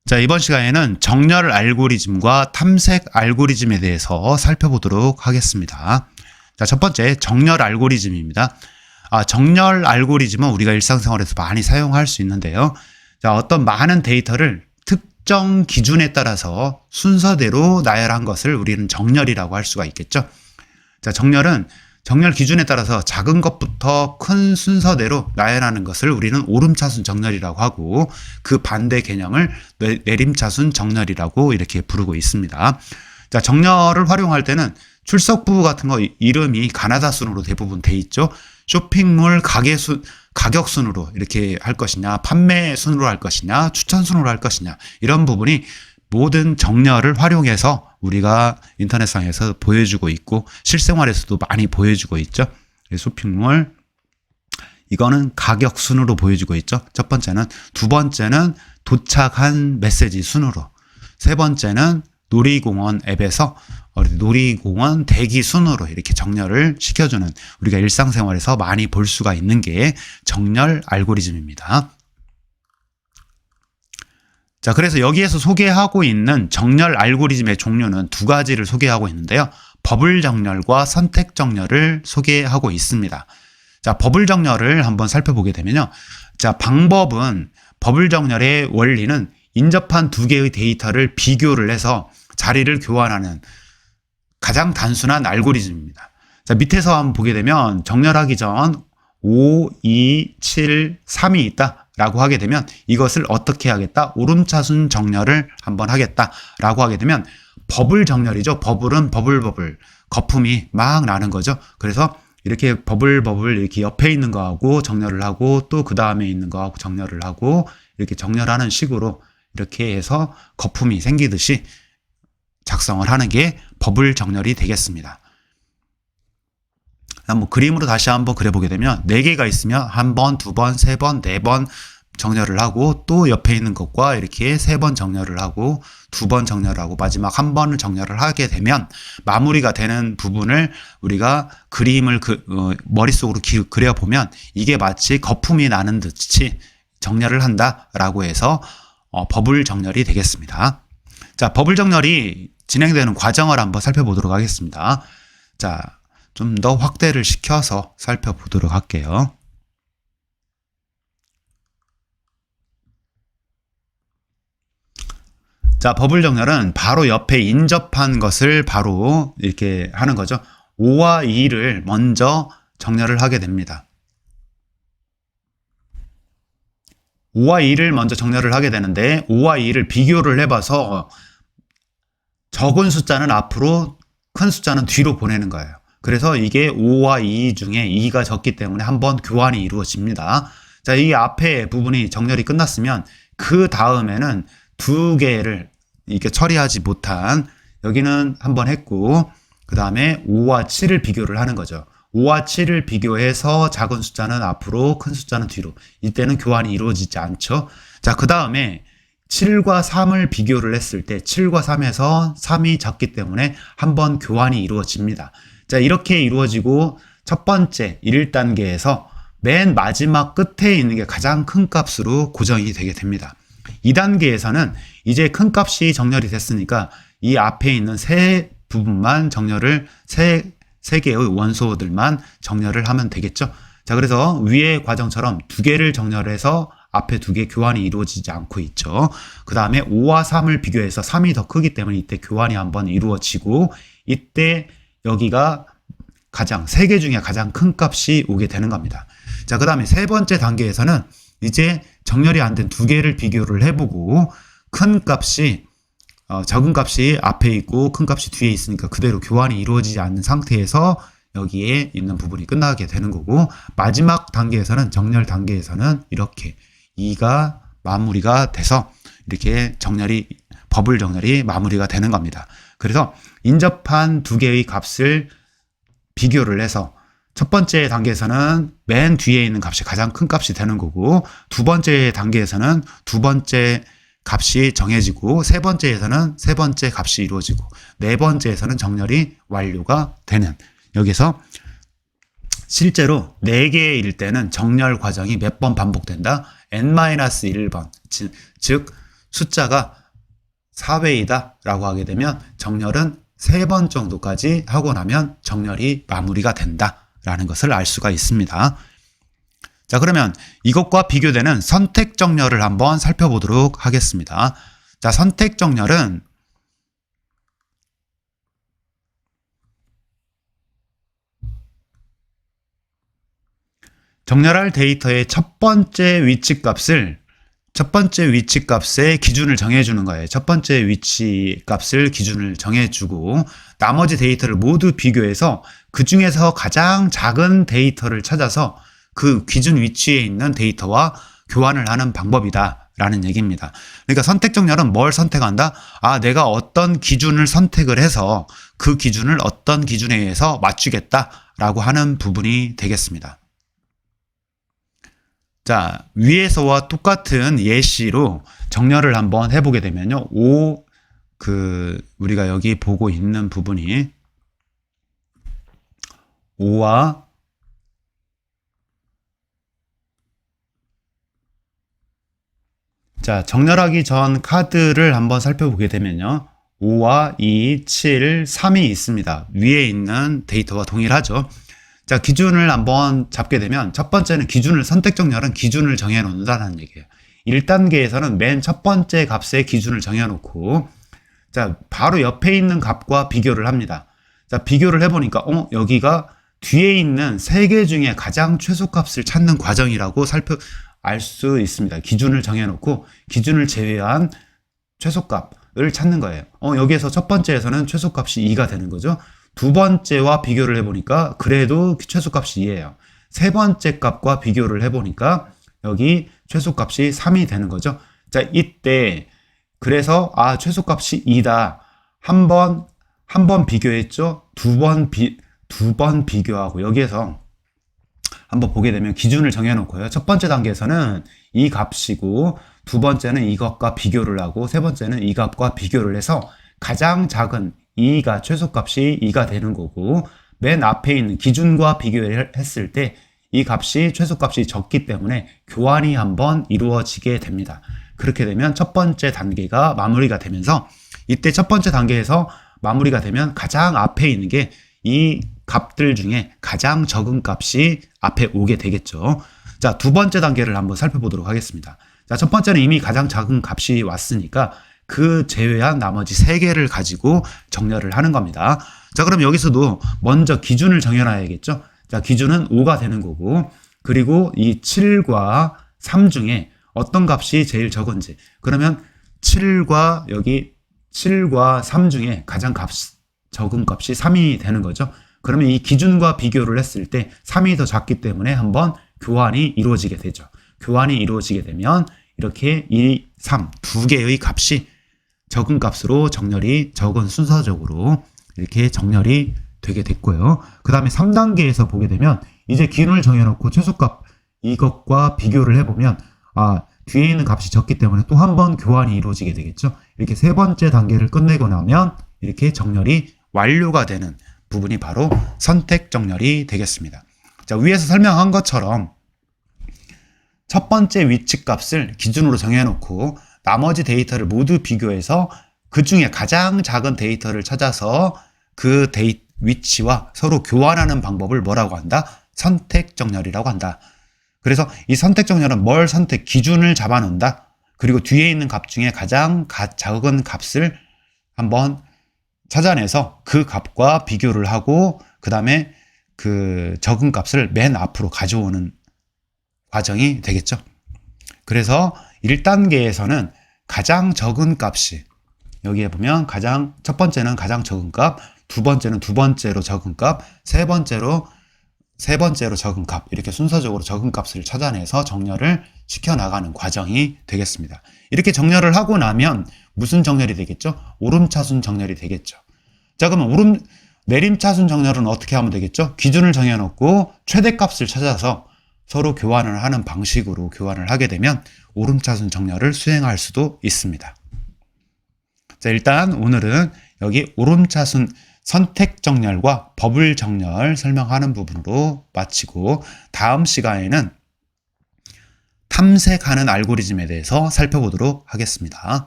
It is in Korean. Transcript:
자, 이번 시간에는 정렬 알고리즘과 탐색 알고리즘에 대해서 살펴보도록 하겠습니다. 자, 첫 번째 정렬 알고리즘입니다. 정렬 알고리즘은 우리가 일상생활에서 많이 사용할 수 있는데요. 자, 어떤 많은 데이터를 특정 기준에 따라서 순서대로 나열한 것을 우리는 정렬이라고 할 수가 있겠죠. 자, 정렬은 정렬 기준에 따라서 작은 것부터 큰 순서대로 나열하는 것을 우리는 오름차순 정렬이라고 하고, 그 반대 개념을 내림차순 정렬이라고 이렇게 부르고 있습니다. 자, 정렬을 활용할 때는 출석부 같은 거 이름이 가나다 순으로 대부분 돼 있죠. 쇼핑몰 가격 순으로 이렇게 할 것이냐, 판매 순으로 할 것이냐, 추천 순으로 할 것이냐, 이런 부분이 모든 정렬을 활용해서 우리가 인터넷상에서 보여주고 있고 실생활에서도 많이 보여주고 있죠. 쇼핑몰 이거는 가격 순으로 보여주고 있죠. 첫 번째는. 두 번째는 도착한 메시지 순으로. 세 번째는 놀이공원 앱에서 놀이공원 대기 순으로 이렇게 정렬을 시켜주는, 우리가 일상생활에서 많이 볼 수가 있는 게 정렬 알고리즘입니다. 자, 그래서 여기에서 소개하고 있는 정렬 알고리즘의 종류는 두 가지를 소개하고 있는데요. 버블 정렬과 선택 정렬을 소개하고 있습니다. 자, 버블 정렬을 한번 살펴보게 되면요. 자, 버블 정렬의 원리는 인접한 두 개의 데이터를 비교를 해서 자리를 교환하는 가장 단순한 알고리즘입니다. 자, 밑에서 한번 보게 되면 정렬하기 전 5, 2, 7, 3이 있다 라고 하게 되면 이것을 어떻게 하겠다? 오름차순 정렬을 한번 하겠다 라고 하게 되면 버블 정렬이죠. 버블은 버블 거품이 막 나는 거죠. 그래서 이렇게 버블 이렇게 옆에 있는 거하고 정렬을 하고, 또 그 다음에 있는 거하고 정렬을 하고, 이렇게 정렬하는 식으로 이렇게 해서 거품이 생기듯이 작성을 하는 게 버블 정렬이 되겠습니다. 한번 그림으로 다시 한번 그려보게 되면 4개가 있으면 한 번, 두 번, 세 번, 네 번 정렬을 하고, 또 옆에 있는 것과 이렇게 3번 정렬을 하고, 2번 정렬을 하고, 마지막 한 번을 정렬을 하게 되면 마무리가 되는 부분을 우리가 그림을 머릿속으로 그려보면 이게 마치 거품이 나는 듯이 정렬을 한다라고 해서 버블 정렬이 되겠습니다. 자, 버블 정렬이 진행되는 과정을 한번 살펴보도록 하겠습니다. 자, 좀 더 확대를 시켜서 살펴보도록 할게요. 자, 버블 정렬은 바로 옆에 인접한 것을 바로 이렇게 하는 거죠. 5와 2를 먼저 정렬을 하게 됩니다. 5와 2를 먼저 정렬을 하게 되는데, 5와 2를 비교를 해봐서 적은 숫자는 앞으로, 큰 숫자는 뒤로 보내는 거예요. 그래서 이게 5와 2 중에 2가 적기 때문에 한번 교환이 이루어집니다. 자, 이 앞에 부분이 정렬이 끝났으면 그 다음에는 두 개를 이렇게 처리하지 못한, 여기는 한번 했고, 그 다음에 5와 7을 비교를 하는 거죠. 5와 7을 비교해서 작은 숫자는 앞으로, 큰 숫자는 뒤로. 이때는 교환이 이루어지지 않죠. 자, 그 다음에 7과 3을 비교를 했을 때 7과 3에서 3이 적기 때문에 한번 교환이 이루어집니다. 자, 이렇게 이루어지고 첫 번째 1단계에서 맨 마지막 끝에 있는 게 가장 큰 값으로 고정이 되게 됩니다. 2단계에서는 이제 큰 값이 정렬이 됐으니까 이 앞에 있는 세 부분만 정렬을, 세 개의 원소들만 정렬을 하면 되겠죠. 자, 그래서 위의 과정처럼 두 개를 정렬해서 앞에 두 개 교환이 이루어지지 않고 있죠. 그 다음에 5와 3을 비교해서 3이 더 크기 때문에 이때 교환이 한번 이루어지고, 이때 여기가 세 개 중에 가장 큰 값이 오게 되는 겁니다. 자, 그 다음에 세 번째 단계에서는 이제 정렬이 안 된 두 개를 비교를 해보고, 큰 값이, 적은 값이 앞에 있고 큰 값이 뒤에 있으니까 그대로 교환이 이루어지지 않는 상태에서 여기에 있는 부분이 끝나게 되는 거고, 마지막 단계에서는, 정렬 단계에서는 이렇게 2가 마무리가 돼서 이렇게 버블 정렬이 마무리가 되는 겁니다. 그래서 인접한 두 개의 값을 비교를 해서 첫 번째 단계에서는 맨 뒤에 있는 값이 가장 큰 값이 되는 거고, 두 번째 단계에서는 두 번째 값이 정해지고, 세 번째에서는 세 번째 값이 이루어지고, 네 번째에서는 정렬이 완료가 되는, 여기서 실제로 4개일 때는 정렬 과정이 몇 번 반복된다? n-1번, 즉 숫자가 4배이다 라고 하게 되면 정렬은 3번 정도까지 하고 나면 정렬이 마무리가 된다 라는 것을 알 수가 있습니다. 자, 그러면 이것과 비교되는 선택 정렬을 한번 살펴보도록 하겠습니다. 자, 선택 정렬은 정렬할 데이터의 첫 번째 위치값의 기준을 정해주는 거예요. 첫 번째 위치값을 기준을 정해주고 나머지 데이터를 모두 비교해서 그 중에서 가장 작은 데이터를 찾아서 그 기준 위치에 있는 데이터와 교환을 하는 방법이다 라는 얘기입니다. 그러니까 선택 정렬은 뭘 선택한다? 내가 어떤 기준을 선택을 해서 그 기준을 어떤 기준에 의해서 맞추겠다 라고 하는 부분이 되겠습니다. 자, 위에서와 똑같은 예시로 정렬을 한번 해보게 되면요. 우리가 여기 보고 있는 부분이 5와 자, 정렬하기 전 카드를 한번 살펴보게 되면요. 5와 2, 7, 3이 있습니다. 위에 있는 데이터와 동일하죠. 자, 기준을 한번 잡게 되면 첫 번째는 선택 정렬은 기준을 정해 놓는다는 얘기예요. 1단계에서는 맨 첫 번째 값의 기준을 정해 놓고 자, 바로 옆에 있는 값과 비교를 합니다. 자, 비교를 해보니까 여기가 뒤에 있는 3개 중에 가장 최소값을 찾는 과정이라고 알 수 있습니다. 기준을 정해 놓고 기준을 제외한 최소값을 찾는 거예요. 여기에서 첫 번째에서는 최소값이 2가 되는 거죠. 두 번째와 비교를 해보니까 그래도 최소값이 2예요. 세 번째 값과 비교를 해보니까 여기 최소값이 3이 되는 거죠. 자, 이때 그래서 최소값이 2다. 한 번 비교했죠. 두 번 비교하고 여기에서 한번 보게 되면 기준을 정해놓고요. 첫 번째 단계에서는 이 값이고 두 번째는 이것과 비교를 하고 세 번째는 이 값과 비교를 해서 가장 작은 2가 최소값이 2가 되는 거고 맨 앞에 있는 기준과 비교를 했을 때 이 값이 최소값이 적기 때문에 교환이 한번 이루어지게 됩니다. 그렇게 되면 첫 번째 단계가 마무리가 되면서 이때 첫 번째 단계에서 마무리가 되면 가장 앞에 있는 게 이 값들 중에 가장 적은 값이 앞에 오게 되겠죠. 자, 두 번째 단계를 한번 살펴보도록 하겠습니다. 자, 첫 번째는 이미 가장 작은 값이 왔으니까 그 제외한 나머지 3개를 가지고 정렬을 하는 겁니다. 자, 그럼 여기서도 먼저 기준을 정해놔야겠죠. 자, 기준은 5가 되는 거고 그리고 이 7과 3 중에 어떤 값이 제일 적은지 그러면 7과 3 중에 가장 적은 값이 3이 되는 거죠. 그러면 이 기준과 비교를 했을 때 3이 더 작기 때문에 한번 교환이 이루어지게 되죠. 교환이 이루어지게 되면 이렇게 2, 3 두 개의 값이 적은 값으로 적은 순서적으로 이렇게 정렬이 되게 됐고요. 그 다음에 3단계에서 보게 되면 이제 기준을 정해놓고 최소값 이것과 비교를 해보면 뒤에 있는 값이 적기 때문에 또 한 번 교환이 이루어지게 되겠죠. 이렇게 세 번째 단계를 끝내고 나면 이렇게 정렬이 완료가 되는 부분이 바로 선택 정렬이 되겠습니다. 자, 위에서 설명한 것처럼 첫 번째 위치값을 기준으로 정해놓고 나머지 데이터를 모두 비교해서 그 중에 가장 작은 데이터를 찾아서 그 위치와 서로 교환하는 방법을 뭐라고 한다? 선택 정렬이라고 한다. 그래서 이 선택 정렬은 기준을 잡아놓는다. 그리고 뒤에 있는 값 중에 가장 작은 값을 한번 찾아내서 그 값과 비교를 하고 그 다음에 그 적은 값을 맨 앞으로 가져오는 과정이 되겠죠. 그래서 1단계에서는 가장 적은 값이 여기에 보면 첫 번째는 가장 적은 값, 두 번째는 두 번째로 적은 값, 세 번째로 적은 값 이렇게 순서적으로 적은 값을 찾아내서 정렬을 시켜나가는 과정이 되겠습니다. 이렇게 정렬을 하고 나면 무슨 정렬이 되겠죠? 오름차순 정렬이 되겠죠. 자, 그러면 내림차순 정렬은 어떻게 하면 되겠죠? 기준을 정해놓고 최대값을 찾아서 서로 교환을 하는 방식으로 교환을 하게 되면 오름차순 정렬을 수행할 수도 있습니다. 자, 일단 오늘은 여기 오름차순 선택 정렬과 버블 정렬 설명하는 부분으로 마치고 다음 시간에는 탐색하는 알고리즘에 대해서 살펴보도록 하겠습니다.